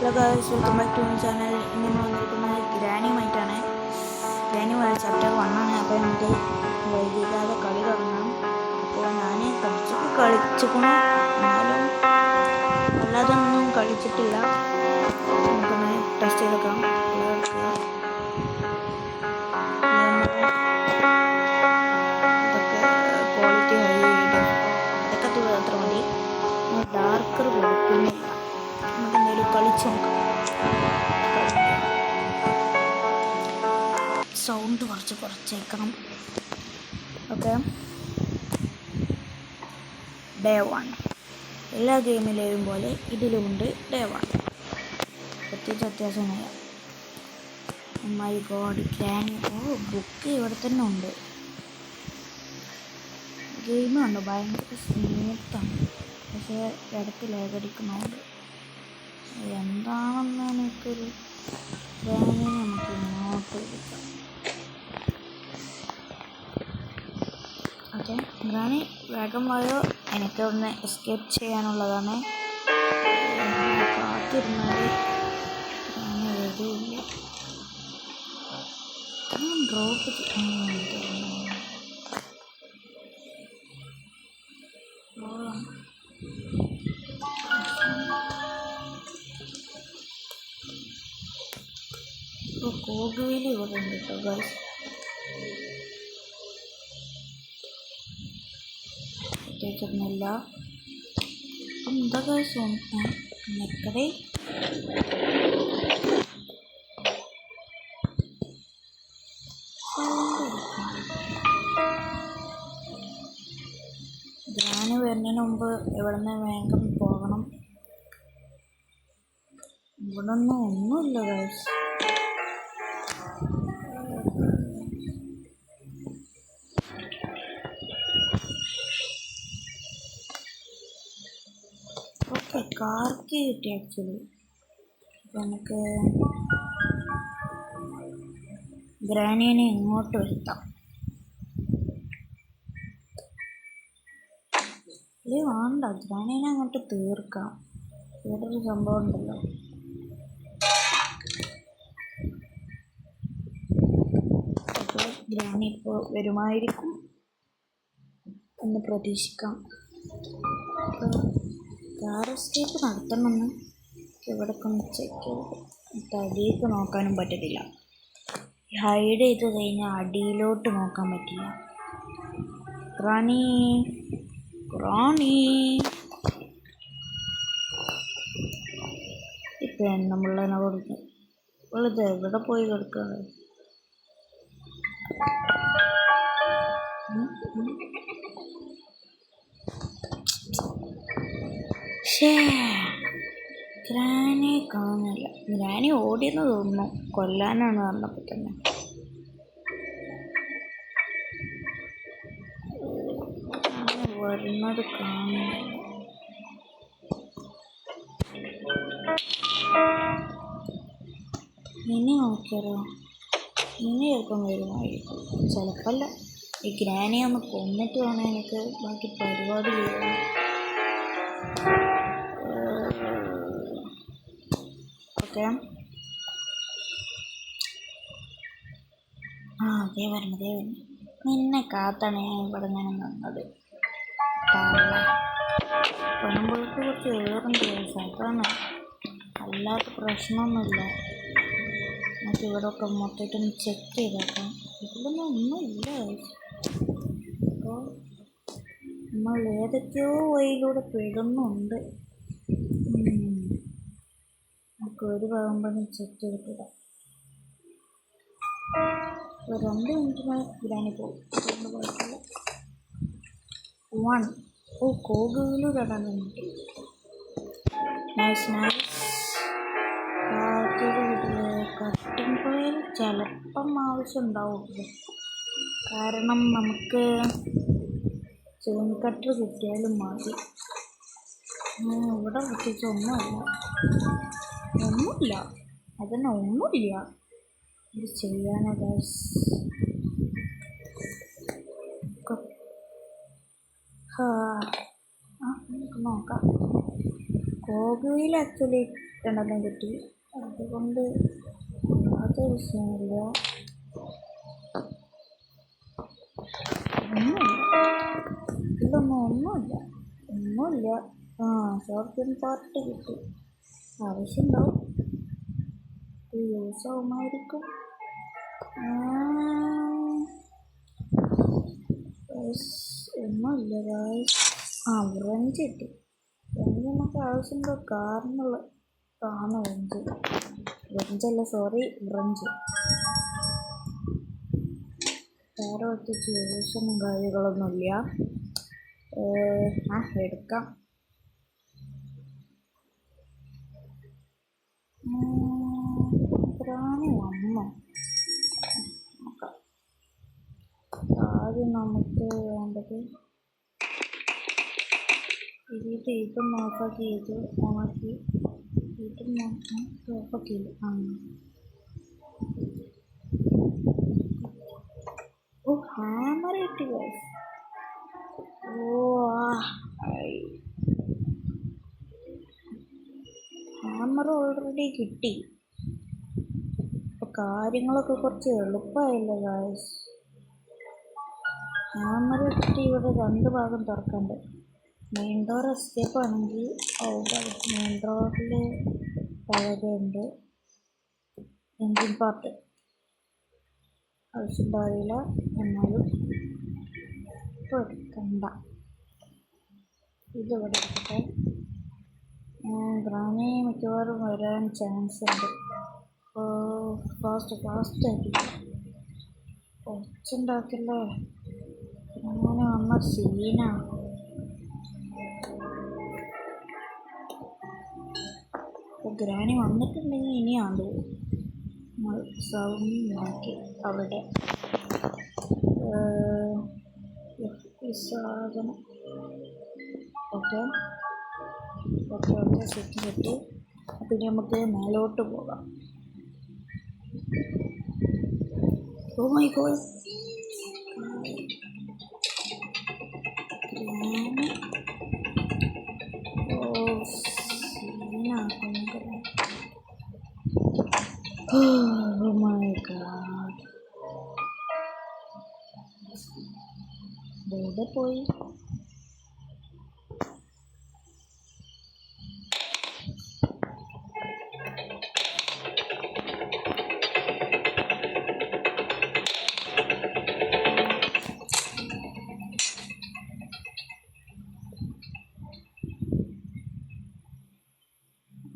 Hello guys, welcome back to my channel. ഇന്ന് നമ്മൾ വന്നിരിക്കുന്നത് ഗ്രാനിയുമായിട്ടാണ്. ഗ്രാനി ചാപ്റ്റർ 1 ആണ്. അപ്പോൾ നമുക്ക് വൈകിക്കാതെ കളി തുടങ്ങണം. അപ്പോൾ ഞാൻ കളിച്ചിരിക്കണം, എന്നാലും അല്ലാതൊന്നും കളിച്ചിട്ടില്ല. നമുക്കൊന്ന് ടെസ്റ്റ് ചെയ്തെടുക്കാം. ഇതൊക്കെ ക്വാളിറ്റി ഹൈ ഇതൊക്കെ അത്ര മതി. ഡാർക്കർ കൊടുക്കുന്നില്ല. നമുക്ക് എന്തെങ്കിലും കളിച്ച് നോക്കാം. സൗണ്ട് കുറച്ചേക്കണം. ഓക്കെ, ഡേ 1 എല്ലാ ഗെയിമിലെയും പോലെ ഇതിലുമുണ്ട് ഡേ 1. പ്രത്യേകിച്ച് വ്യത്യാസമൊന്നുമില്ല. My God, granny. ബുക്ക് ഇവിടെ തന്നെ ഉണ്ട്. ഗെയിം ഉണ്ട്, ഭയങ്കര സ്മൂത്താണ്. പക്ഷേ ഇടയ്ക്ക് ലേഖടിക്കുന്നുണ്ട്. എന്താണെന്ന് എനിക്കൊരു ഗ്രാനി നമുക്ക് ഇങ്ങോട്ട് എടുക്കാം. ഓക്കെ, ഗ്രാനി വേഗം വായോ. എനിക്ക് ഒന്ന് എസ്കേപ്പ് ചെയ്യാനുള്ളതാണ്. കാത്തിരുന്നാൽ ഗ്രാനി വരില്ല. ഡ്രോപ്പ് കോഗുവിൽ ഇവിടെ ഉണ്ട് കേട്ടോ ഗൈസ്. പ്രത്യേകിച്ചൊന്നുമില്ല. എന്താ ഗൈസ് നിക്കടേ. ഗ്രാനി വരുന്നതിന് മുമ്പ് ഇവിടെ നിന്ന് വേഗം പോകണം. ഇവിടെ ഒന്നുമില്ല ഗൈസ്. ഓക്കെ, കാർക്ക് കിട്ടി ആക്ച്വലി. അപ്പം നമുക്ക് ഗ്രാനിയെ ഇങ്ങോട്ട് വരുത്താം. ഇത് വേണ്ട, ഗ്രാനിയെ അങ്ങോട്ട് തീർക്കാം. ഇവിടെ ഒരു സംഭവം ഉണ്ടല്ലോ. അപ്പോൾ ഗ്രാനി ഇപ്പോൾ വരുമായിരിക്കും എന്ന് പ്രതീക്ഷിക്കാം. അപ്പോൾ കാർ എസ്കേപ്പ് നടത്തണമെന്ന് ഇവിടെ കൊണ്ട് ചെക്ക് ചെയ്ത് അടിയിലേക്ക് നോക്കാനും പറ്റത്തില്ല. ഹൈഡ് ചെയ്ത് കഴിഞ്ഞാൽ അടിയിലോട്ട് നോക്കാൻ പറ്റില്ല. റാണി ഇപ്പം നമ്മളെ കൊടുക്കും. ഇത് എവിടെ പോയി കിടക്കുക? ഗ്രാനിയെ കാണുന്നില്ല. ഗ്രാനി ഓടിയെന്ന് തോന്നുന്നു. കൊല്ലാനാണ് പറഞ്ഞപ്പോൾ തന്നെ. വരുന്നത് കാണുന്നില്ല. ഇനി നോക്കിയാലോ? ഇനി ചിലപ്പം വരുമായിരിക്കും. ചിലപ്പല്ല. ഈ ഗ്രാനിയെ ഒന്ന് കൊന്നിട്ട് വേണം എനിക്ക് ബാക്കി പരിപാടി ചെയ്യാൻ. ഓക്കെ, അതേ വരുന്നു. നിന്നെ കാത്താണ് ഞാൻ ഇവിടെ ഞാൻ നിന്നത്. പെണ്ണുമ്പോഴേക്ക് കുറച്ച് ഏറുണ്ട് അതാണ്. അല്ലാത്ത പ്രശ്നമൊന്നുമില്ല. നമുക്ക് ഇവിടെ ഒക്കെ മൊത്തമായിട്ടൊന്ന് ചെക്ക് ചെയ്തേക്കാം. ഇതിലൊന്നും ഒന്നുമില്ല. അപ്പോൾ നമ്മൾ ഏതൊക്കെയോ വഴിയിലൂടെ പെടുന്നുണ്ട്. നമുക്ക് ഒരു ഭാഗം പറഞ്ഞ് ചെക്ക് ചെയ്തിട്ടില്ല. 2 മിനിറ്റിന് ഗ്രാനി പോകും. 1 കോഗുവിലും 2 മിനിറ്റ്. നൈസ്. കട്ടിംഗ് പോയിൽ ചിലപ്പം ആവശ്യം ഉണ്ടാവും. കാരണം നമുക്ക് ചെയിൻ കട്ടർ കിട്ടിയാലും മതി. ഇവിടെ പ്രത്യേകിച്ച് ഒന്നുമില്ല. അതന്നെ ഒന്നുമില്ല. ഇത് ചെയ്യാനോ ഗൈസ്? നമുക്ക് നോക്കാം. കോഗുവിൽ ആക്ച്വലി രണ്ടെണ്ണം കിട്ടി. അതുകൊണ്ട് അതൊരു വിഷയമില്ല. ഒന്നുമില്ല. ആ ഷോർട്ട് പാർട്ട് കിട്ടി. ആവശ്യമുണ്ടാവും, യൂസ് ആവുമായിരിക്കും. ഒന്നുമില്ല ഗായ്സ്. വ്രഞ്ച് കിട്ടി. വ്രഞ്ച് നമുക്ക് ആവശ്യമുണ്ടോ? കാരണമാണ് വ്രഞ്ചല്ല, സോറി, വ്രഞ്ച്. വേറെ പ്രത്യേകിച്ച് യൂസൊന്നും കാര്യങ്ങളൊന്നുമില്ല. എടുക്കാം. വന്നോ? ആദ്യം നമുക്ക് വേണ്ടത് ഇതും ഓഫാക്കി ഓഫാക്കിയില്ല. ഹാമർ കിട്ടി ഗൈസ്. ഹാമർ ഓൾറെഡി കിട്ടി. അപ്പോൾ കാര്യങ്ങളൊക്കെ കുറച്ച് എളുപ്പമായില്ല ഗൈസ്. ഹാമർ കിട്ടി. ഇവിടെ 2 ഭാഗം തുറക്കണ്ട്. മെയിൻ ഡോർ എസ്കേപ്പ് ആണെങ്കിൽ മെയിൻ ഡോറിൽ പലതുണ്ട്. എൻജിൻ പാർട്ട് ആവശ്യമുണ്ടാവില്ല, എന്നാലും ഇപ്പോൾ എടുക്കണ്ട. ഇതിവിടെ എടുക്കട്ടെ. ഗ്രാനി മിക്കവാറും വരാൻ ചാൻസ് ഉണ്ട്. ഫാസ്റ്റായിട്ട് ഒച്ചുണ്ടാക്കില്ലേ. അങ്ങനെ വന്ന സീനാണ്. ഗ്രാനി വന്നിട്ടുണ്ടെങ്കിൽ ഇനിയാണ് സൗണ്ട് ഉണ്ടാക്കി അവിടെ ഈ സാധനം. Okay, set. പിന്നെ നമുക്ക് മേലോട്ട് പോകാം. Oh my god, Oh my god. Beda പോയി.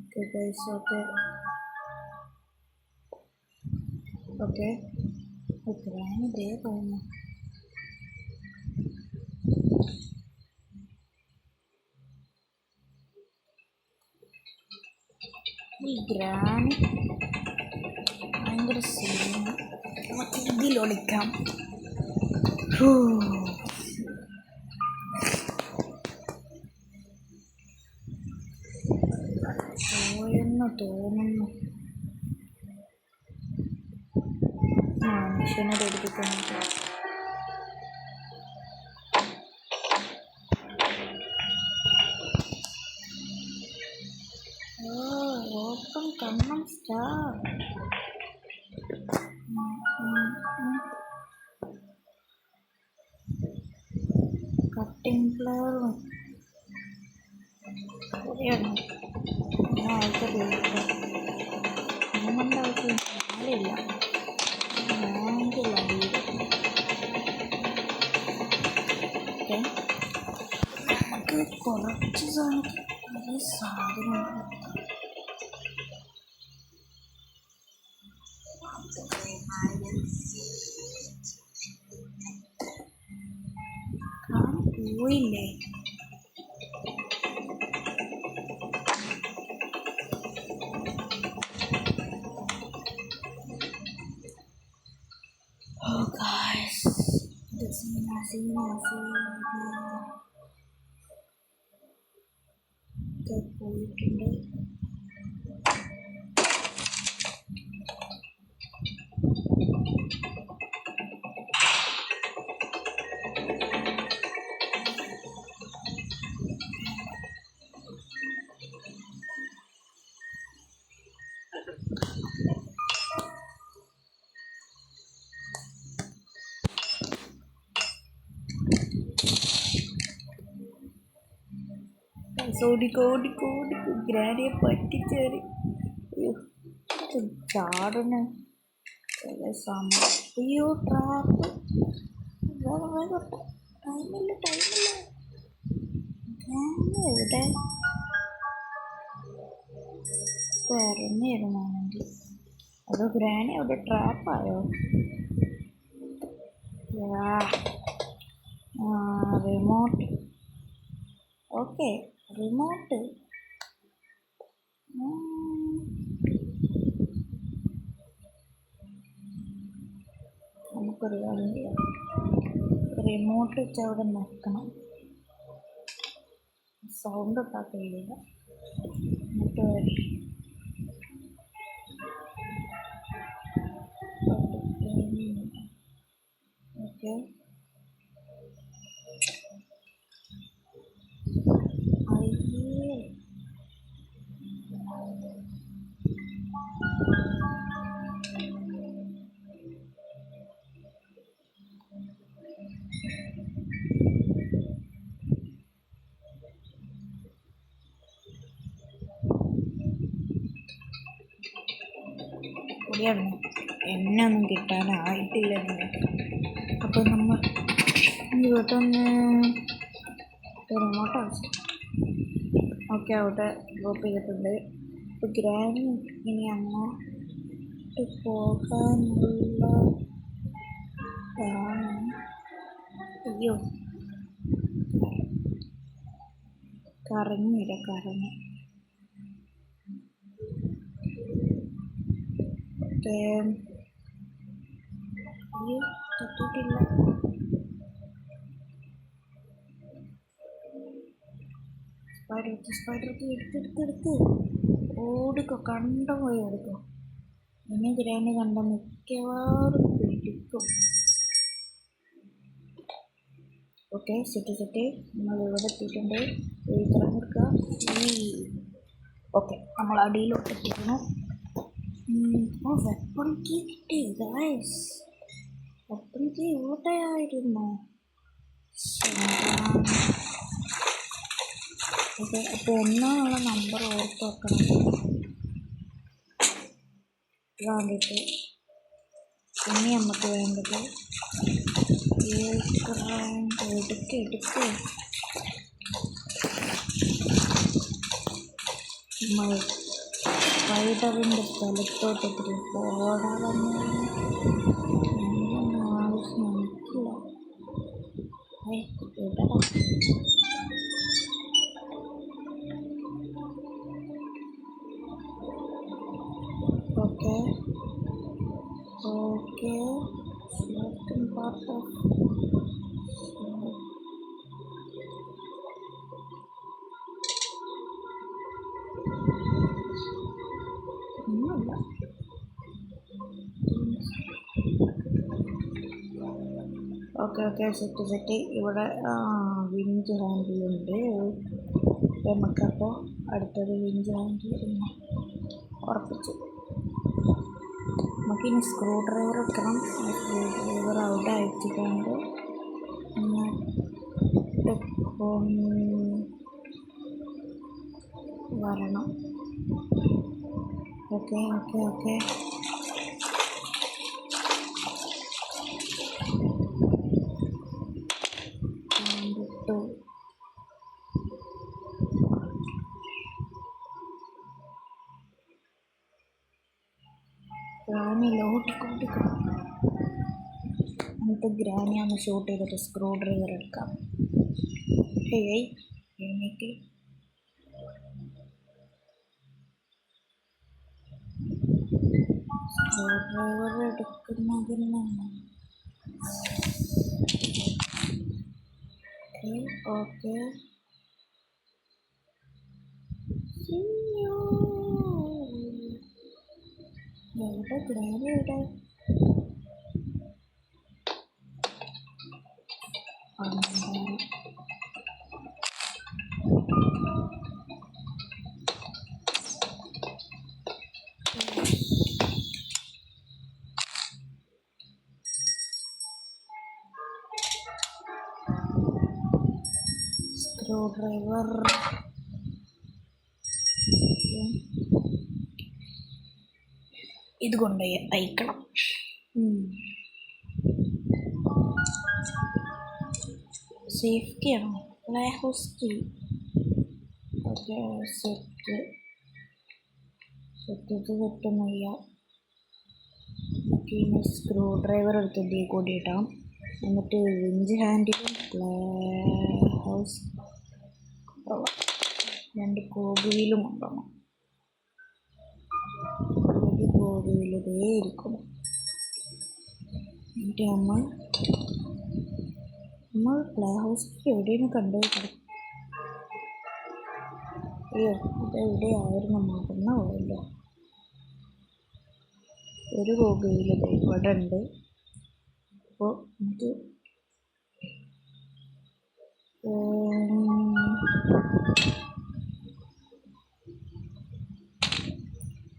Okay guys, okay. ഗ്രാനി ദേ പോകുന്നു. ഈ ഗ്രാനി ഭയങ്കര സീന. നമുക്ക് ഇതിലൊളിക്കാം. പോയെന്ന് തോന്നുന്നു. മനുഷ്യനെ പഠിപ്പിക്കുന്നുണ്ട്. Open come on star. Cutting player ശരിയാണ്. ആൾക്കാർ നമ്മുടെ ആവശ്യം ആളില്ല. നമുക്ക് കുറച്ച് സാധനം പോയില്ലേ. Oh guys, this is പോയിട്ടുണ്ട്. ഓടിക്കോ ഗ്രാനിയെ പറ്റിച്ചേറി. ചാടണ സമയം. അയ്യോ ട്രാപ്പ്. വേഗം ടൈമില്ല. ഗ്രാനി എവിടെ ഇറങ്ങിയിരുന്നാണെങ്കിൽ അതോ ഗ്രാനി അവിടെ ട്രാപ്പായോ? റിമോട്ട്. Okay remote. നമുക്കൊരു കാര്യം ചെയ്യാം. റിമോട്ട് വെച്ച് അവിടെ നിൽക്കണം. സൗണ്ട് ഉണ്ടാക്കാൻ കഴിയില്ല. എന്നിട്ട് ഓക്കെ അയ്യേ എന്നെ ഒന്നും കിട്ടാനായിട്ടില്ല. അപ്പോൾ നമ്മൾ ഇങ്ങോട്ടൊന്ന് റിമോട്ട് ആവശ്യം. ഓക്കെ അവിടെ ഡ്രോപ്പ് ചെയ്തിട്ടുണ്ട്. ഇപ്പോൾ ഗ്രാനി ഇനി അങ്ങോട്ട് പോകാനുള്ള അയ്യോ കറങ്ങി. അയ്യോ തട്ടിയിട്ടില്ല. സ്പൈഡർ എടുത്ത് ഓടിക്കോ. കണ്ട പോയി ഓടിക്കോ. ഇനി ഗ്രാനി കണ്ട മിക്കവാറും പിടിക്കും. Okay set. നമ്മൾ ഇവിടെ എത്തിയിട്ടുണ്ട്. കൊടുക്കുക. ഓക്കെ നമ്മൾ അടിയിലോട്ട് എത്തിക്കണം. വെപ്പൺ കീ കിട്ടി ഗൈസ്. വെപ്പൺ കീ ഇവിടെയായിരുന്നു. ഓക്കെ അപ്പോൾ ഒന്നാനുള്ള നമ്പർ ഓർത്ത് വെക്കണം. വേണ്ടിയിട്ട് ഇനി നമുക്ക് വേണ്ടത് എടുക്ക് നമ്മൾ സ്പൈഡറിൻ്റെ സ്ഥലത്തോട്ട് പോടാമെന്ന് ആവശ്യം എനിക്കില്ല. എടാ ഓക്കെ സെക്കൻഡ് പാർട്ട് ഓഫ് ഒന്നുമില്ല. Okay set. ഇവിടെ വിഞ്ച് ഹാൻഡിലുണ്ട്. നമുക്കപ്പോൾ അടുത്തത് വിഞ്ച് ഹാൻഡിൽ ഉറപ്പിച്ചു. നമുക്കിനി സ്ക്രൂ ഡ്രൈവർ വെക്കണം. സ്ക്രൂ ഡ്രൈവർ അവിടെ അയച്ചിട്ടുണ്ട്. വരണം. ഓക്കെ എന്നിട്ട് ഗ്രാനി ഒന്ന് ഷൂട്ട് ചെയ്തിട്ട് സ്ക്രൂ ഡ്രൈവർ എടുക്കാം. എനിക്ക് സ്ക്രൂ ഡ്രൈവർ എടുക്കുന്നതിനാണ്. ഓക്കെ എവിടെ ഗ്രാനി എവിടെ? സ്ക്രൂ ഡ്രൈവർ ഇത് കൊണ്ടുപോയി അയക്കണം. സേഫ് കീ ആണോ? Play house key. Okay, set കിട്ടുന്നില്ല. ഓക്കെ, സ്ക്രൂ ഡ്രൈവർ എടുത്ത് ഡീ കൂടി ഇടാം. എന്നിട്ട് വിഞ്ച് ഹാൻഡിലും പ്ലേ ഹൗസ് 2 കോബിയിലും കൊണ്ടുപോകണം. ഒരു കോബിയിൽ ഇതേ ഇരിക്കണം. എന്നിട്ട് നമ്മൾ പ്ലേ ഹൗസ് എവിടെയാണ് കണ്ടുപോയി? അയ്യോ, ഇതെവിടെയായിരുന്നു? മറന്നു പോയല്ലോ. ഒരു കോബിയിൽ ഇവിടെ ഉണ്ട്. അപ്പോൾ നമുക്ക്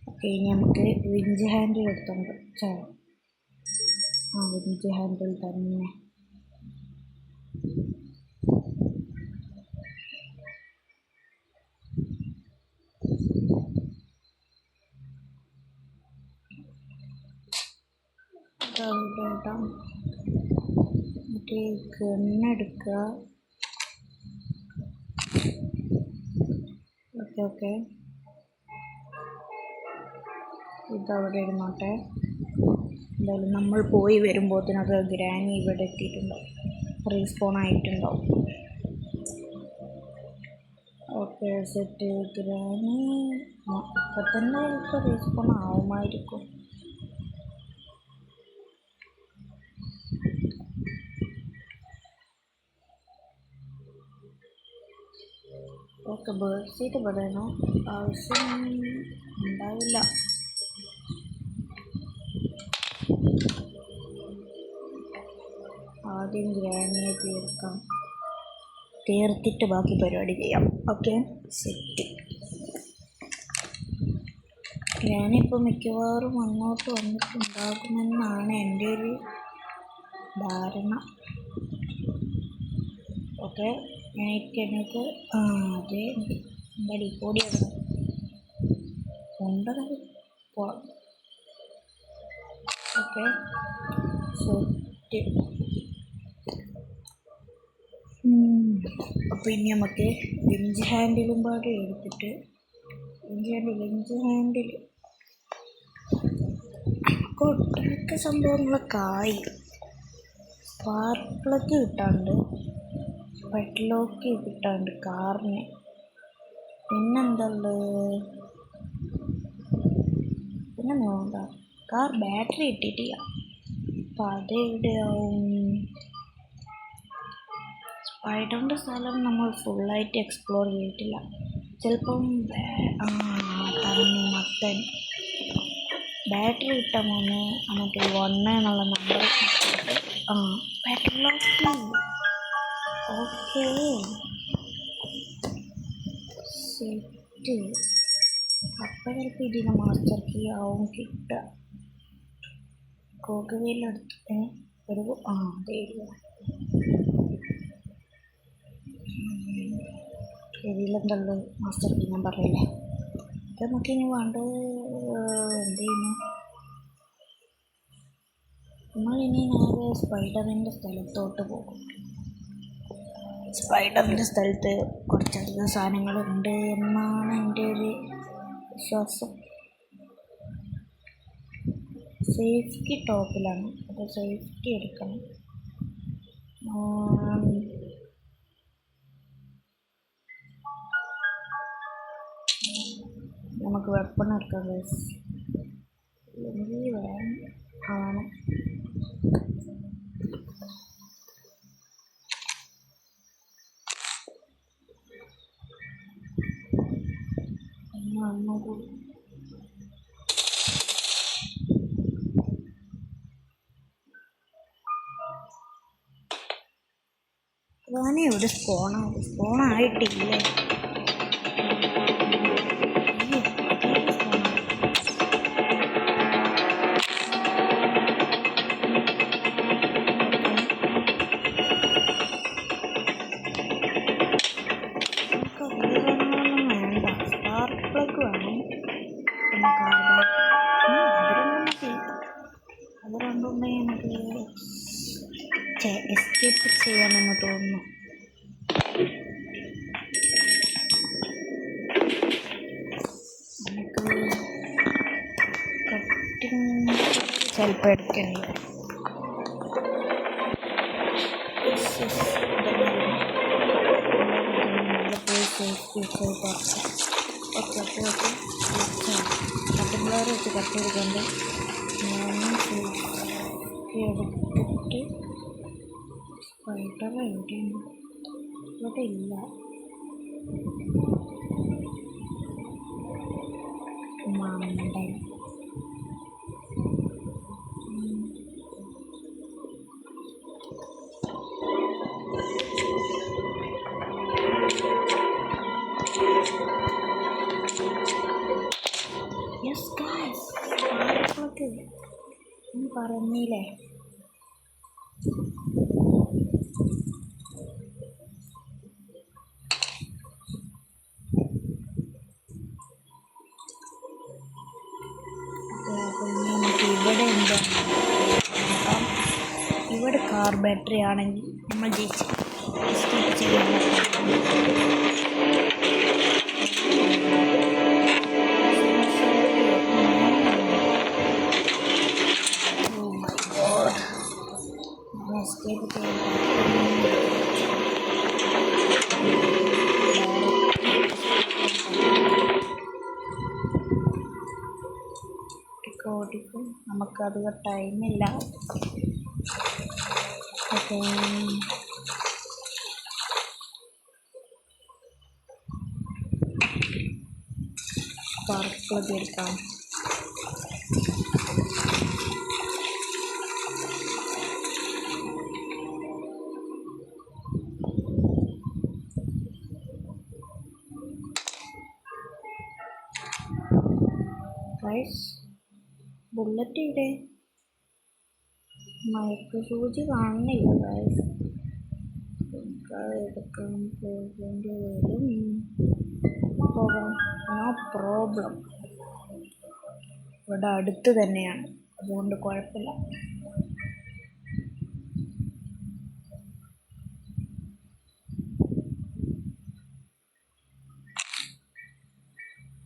ഓക്കെ, ഇനി നമുക്ക് വിഞ്ച് ഹാൻഡിൽ എടുത്തോണ്ട് വിഞ്ച് ഹാൻഡിൽ തന്നെ. മറ്റേ ഗണ്ണെടുക്കുക. ഓക്കെ, ഇതവിടെ ഇരുന്നോട്ടെ. എന്തായാലും നമ്മൾ പോയി വരുമ്പോഴത്തേനൊക്കെ ഗ്രാനി ഇവിടെ എത്തിയിട്ടുണ്ടാവും, റീസ്പോൺ ആയിട്ടുണ്ടാവും. Okay, set. ഗ്രാനി ഇപ്പം തന്നെ ഇപ്പോൾ റീസ്പോൺ ആവുമായിരിക്കും. ഓക്കെ, ബേർഡ് സീറ്റ് പെടണോ? ആവശ്യം ഉണ്ടാവില്ല. ആദ്യം ഗ്രാനിയെ തീർത്തിട്ട് ബാക്കി പരിപാടി ചെയ്യാം. Okay, set. ഗ്രാനി ഇപ്പോൾ മിക്കവാറും അങ്ങോട്ട് വന്നിട്ടുണ്ടാകുമെന്നാണ് എൻ്റെ ഒരു ധാരണ. ഓക്കെ, എനിക്ക് അതെ എന്താടി കൂടിയാണ് കൊണ്ടത് പോവാം. Okay, set. അപ്പോൾ ഇനി നമുക്ക് വിഞ്ച് ഹാൻഡിലും പാടെ എടുത്തിട്ട് വിഞ്ച് ഹാൻഡിൽ ഒട്ടുമിക്ക സംഭവങ്ങളൊക്കെ ആയി. സ്പാർക്ക് പ്ലഗ് കിട്ടാണ്ട്, പെഡ്ലോക്ക് കിട്ടാണ്ട് കാറിന്. പിന്നെ നോണ്ട കാർ ബാറ്ററി ഇട്ടിട്ടില്ല. അപ്പം അതെവിടെയാവും? സ്പൈഡറിൻ്റെ സ്ഥലം നമ്മൾ ഫുള്ളായിട്ട് എക്സ്പ്ലോർ ചെയ്തിട്ടില്ല. ചിലപ്പം മത്തൻ ബാറ്ററി കിട്ടാൻ പോകുന്നു. നമുക്ക് 1 എന്നുള്ള നമ്പർ പെഡ്ലോക്ക്. Okay, set. അപ്പം ചിലപ്പോൾ ഇതിന് മാസ്റ്റർ കീ ആവും കിട്ടുക. കോക്കുവയിലെടുത്ത് ഒരു അതെ ഇതിലെന്തല്ലോ മാസ്റ്റർ കീ ഞാൻ പറയില്ലേ. അപ്പം നമുക്കിനി വേണ്ടത് എന്ത് ചെയ്യുന്നു? നമ്മളിനി നേരെ സ്പൈഡറിൻ്റെ സ്ഥലത്തോട്ട് പോകും. സ്പൈഡറിൻ്റെ സ്ഥലത്ത് കുറച്ചധികം സാധനങ്ങളുണ്ട് എന്നാണ് എൻ്റെ ഒരു വിശ്വാസം. സേഫ്റ്റി ടോപ്പിലാണ്, അപ്പോൾ സേഫ്റ്റി എടുക്കണം. നമുക്ക് വെപ്പൺ എടുക്കാം. അല്ലെങ്കിൽ ആണ് എവിടെ സ്പോണായിട്ടില്ലേ? വേണ്ട, സ്പാർക്ക് പ്ലഗ് വേണം. പിന്നെ എസ്കേപ്പ് ചെയ്യാമെന്ന് തോന്നുന്നു. നമുക്ക് കട്ടിങ് ചിലപ്പോൾ എടുക്കേണ്ടി വരും. ഓക്കെ കട്ടിംഗ് വെച്ച് കട്ട് ചെയ്തുകൊണ്ട് എടുത്തിട്ട് സ്പൈഡർ എവിടെയാണ്? ഇവിടെ ഇല്ല. മണ്ടൻ. യെസ് ഗായ്സ്, പറഞ്ഞില്ലേ. നമുക്ക് ഇവിടെ എന്താണ്, ഇവിടെ കാർ ബാറ്ററി ആണെങ്കിൽ നമ്മൾ ജയിച്ചു. ഓടിക്കും, നമുക്കധികം ടൈമില്ല. ഓക്കെ, സ്പാർക്ക് എടുക്കാം. ബുള്ളറ്റ് ഇവിടെ മയക്കുസൂചി കാണുന്നില്ല. എടുക്കാൻ പോകേണ്ടി വരും. പോകാം, നോ പ്രോബ്ലം. ഇവിടെ അടുത്ത് തന്നെയാണ്, അതുകൊണ്ട് കുഴപ്പമില്ല.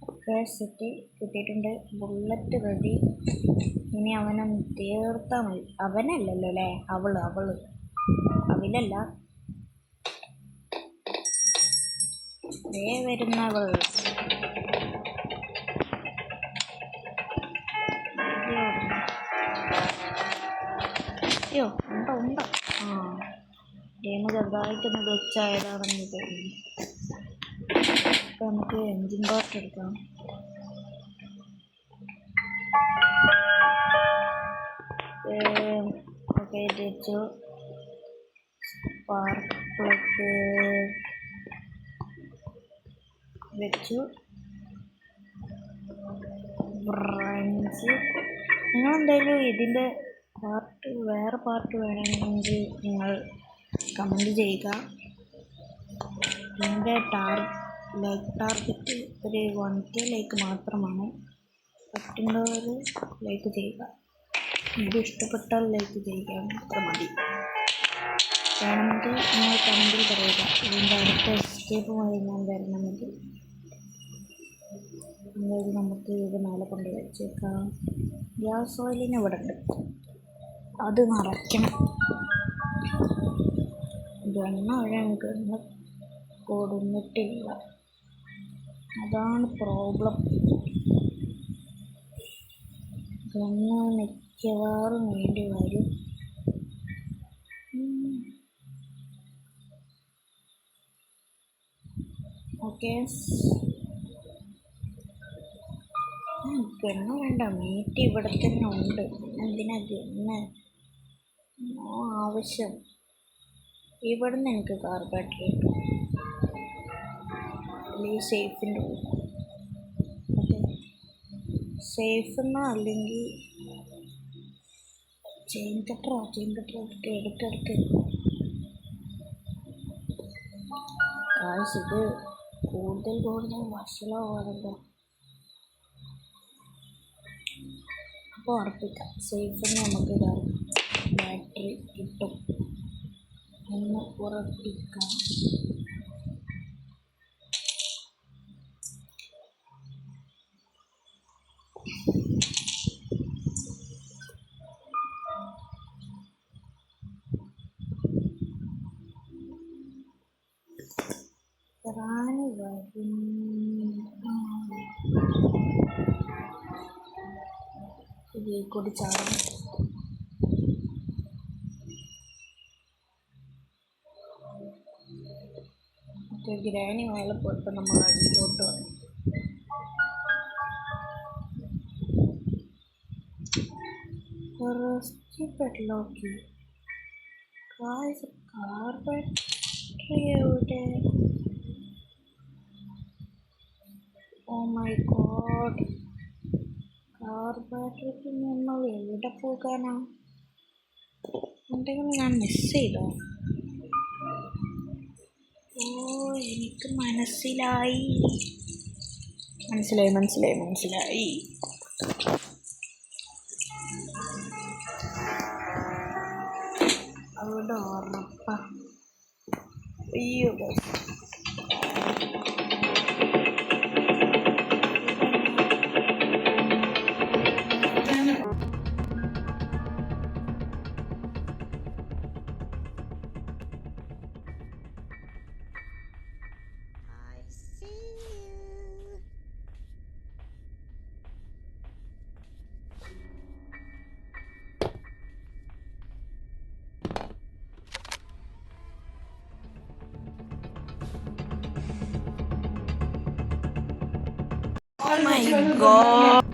ഓക്കെ, സെറ്റ് കിട്ടിയിട്ടുണ്ട്. Bullet ready. ഇനി അവനൊന്ന് തീർത്താൽ മതി. അവനല്ലല്ലോ അല്ലേ, അവളല്ല, വരുന്നവൾ. അയ്യോ, ഉണ്ടോ. ഗെയിം ചെറുതായിട്ടൊന്ന് ഗ്ലിച്ചായതാണെന്ന് തോന്നുന്നു. ഇപ്പം നമുക്ക് എൻജിൻ പാർട്ട് എടുക്കാം. ഓക്കെ, ഇത് വെച്ചു. സ്പാർക്ക് പ്ലഗ് വെച്ചു. ബ്രഞ്ച്. നിങ്ങളെന്തായാലും ഇതിൻ്റെ വേറെ പാർട്ട് വേണമെങ്കിൽ നിങ്ങൾ കമൻറ്റ് ചെയ്യുക. ഇതിൻ്റെ ടാർഗറ്റ് ഒരു 1K ലൈക്ക് മാത്രമാണ്. പറ്റുന്നവർ ലൈക്ക് ചെയ്യുക. വീഡിയോ ഇഷ്ടപ്പെട്ടാൽ ലൈക്ക് ചെയ്യുക മാത്രം മതി. വേണമെങ്കിൽ നിങ്ങൾ കമൻറ്റിൽ പറയുക. ഇതിൻ്റെ അടുത്ത എസ്കേപ്പുമായി ഞാൻ വരണമെങ്കിൽ എന്തായാലും നമുക്ക് ഇത് മേലെ കൊണ്ട് വെച്ചേക്കാം. ഗ്യാസ് ഓയിലിന് ഇവിടെ ഉണ്ട്, അത് നിറയ്ക്കണം. ഗണ്ണ് കൊടുന്നിട്ടില്ല, അതാണ് പ്രോബ്ലം. ഗണ്ണ് മിക്കവാറും വേണ്ടി വരും. ഓക്കെ, ഗണ്ണ് വേണ്ട, മീറ്റ് ഇവിടെ തന്നെ ഉണ്ട്. എന്തിനാ ഗണ്ണ് ആവശ്യം? ഇവിടുന്ന് എനിക്ക് കാർ ബാറ്ററി കിട്ടും, അല്ലെങ്കിൽ സേഫിൻ്റെ. ഓക്കെ, സേഫെന്നോ അല്ലെങ്കിൽ ചെയിൻ കട്ടറോ എടുക്കെടുക്ക്. ഇത് കൂടുതൽ വഷളാവാണല്ലോ. അപ്പോൾ ഉറപ്പിക്കാം, സേഫിന് നമുക്ക് ബാറ്ററി കിട്ടും. ഒന്ന് ഉറപ്പിക്കാം. റാണി വരും. കൂടി ചാടും. ഗ്രാനി മേലെ പോയപ്പോൾ നമ്മൾ അടിയിലോട്ട് വന്നു. പെട്ലോക്കി കാർ ബാറ്ററി എവിടെ? ഓ മൈ ഗോഡ്, കാർ ബാറ്ററിക്ക് നമ്മൾ എവിടെ പോകാനാ? എന്തെങ്കിലും ഞാൻ മിസ് ചെയ്തോ? ഓ, എനിക്ക് മനസ്സിലായി. അവിടെ ഉറപ്പാ. അയ്യോ, oh my god.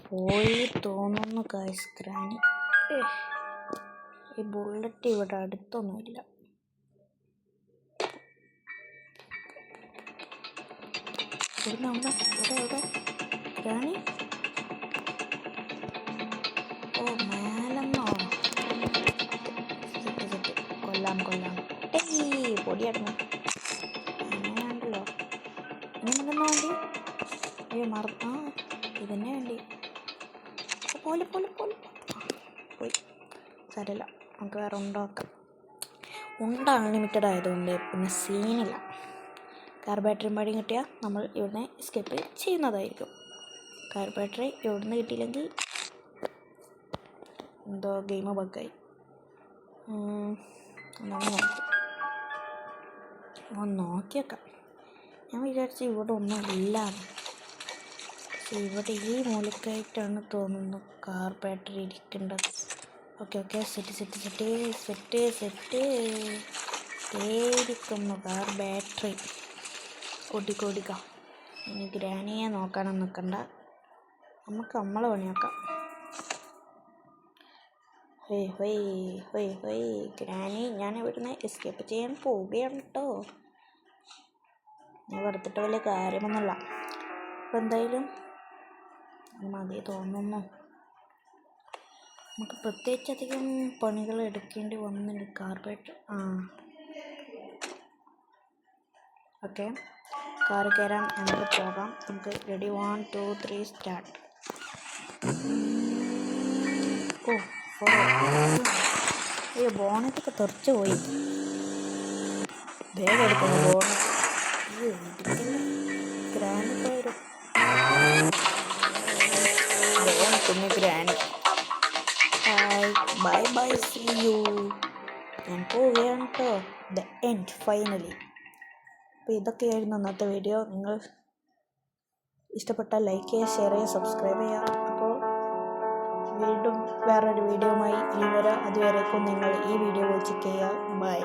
പോയി തോന്നുന്നു ഗൈസ് ഗ്രാനി. ഈ ബുള്ളറ്റ് ഇവിടെ അടുത്തൊന്നുമില്ല. ഇവിടെ ഗ്രാനി. ഓ, മേലെന്നോ? കൊല്ലാം. പൊടിയായിരുന്നു. അങ്ങനെയാണല്ലോ. ഇനി എന്തെന്നാ വേണ്ടി? അയ്യോ ഇതന്നെ വേണ്ടി. പോലെ പോയി. സാരമില്ല, നമുക്ക് വേറെ ഉണ്ടാക്കാം. അൺലിമിറ്റഡ് ആയതുകൊണ്ട് പിന്നെ സീനില്ല. കാർ ബാറ്ററിയും പാടിയും കിട്ടിയാൽ നമ്മൾ ഇവിടുന്ന് എസ്കേപ്പ് ചെയ്യുന്നതായിരിക്കും. കാർ ബാറ്ററി ഇവിടുന്ന് കിട്ടിയില്ലെങ്കിൽ എന്തോ ഗെയിം ബഗ്ഗായി. നോക്കിയേക്കാം. ഞാൻ വിചാരിച്ചു ഇവിടെ ഒന്നും ഇല്ല. ഇവിടെ ഈ മൂലക്കായിട്ടാണ് തോന്നുന്നു കാർ ബാറ്ററി ഇരിക്കേണ്ടത്. ഓക്കെ സെറ്റ് ഇരിക്കുന്നു കാർ ബാറ്ററി. കൊടിക്ക. ഇനി ഗ്രാനിയെ നോക്കാനൊന്നും നിൽക്കണ്ട, നമുക്ക് നമ്മളെ പണിയാക്കാം. ഹൊയ് ഗ്രാനി, ഞാൻ ഇവിടുന്ന് എസ്കേപ്പ് ചെയ്യാൻ പോവുകയാണ് കേട്ടോ. ഞാൻ വെറുത്തിട്ട് വലിയ കാര്യമൊന്നുമില്ല. അപ്പം എന്തായാലും മതി തോന്നുന്നു. നമുക്ക് പ്രത്യേകിച്ച് അധികം പണികൾ എടുക്കേണ്ടി വന്നിട്ടുണ്ട്. കാർബേറ്റ് ഓക്കെ, കാറ് കയറാം, നമുക്ക് പോകാം. നമുക്ക് റെഡി, 1 2 3 സ്റ്റാർട്ട്. അയ്യോ, ബോണറ്റൊക്കെ തെറിച്ച് പോയി. വേഗം എടുക്കുന്നു ബോണറ്റ്. അയ്യോ, ഗ്രാനി പോയൊരു കുഞ്ഞു ഗ്രാനി. Bye see you. ഞാൻ പോവുകയാണ് കേട്ടോ. The end finally. അപ്പോൾ ഇതൊക്കെയായിരുന്നു ഇന്നത്തെ വീഡിയോ. നിങ്ങൾ ഇഷ്ടപ്പെട്ടാൽ ലൈക്ക് ചെയ്യുക, ഷെയർ ചെയ്യുക, സബ്സ്ക്രൈബ് ചെയ്യുക. അപ്പോൾ വീണ്ടും വേറൊരു വീഡിയോയുമായി ഇനി വരാം. അതുവരേക്കും നിങ്ങൾ ഈ വീഡിയോ വാച്ച് ചെയ്യുക. ബൈ.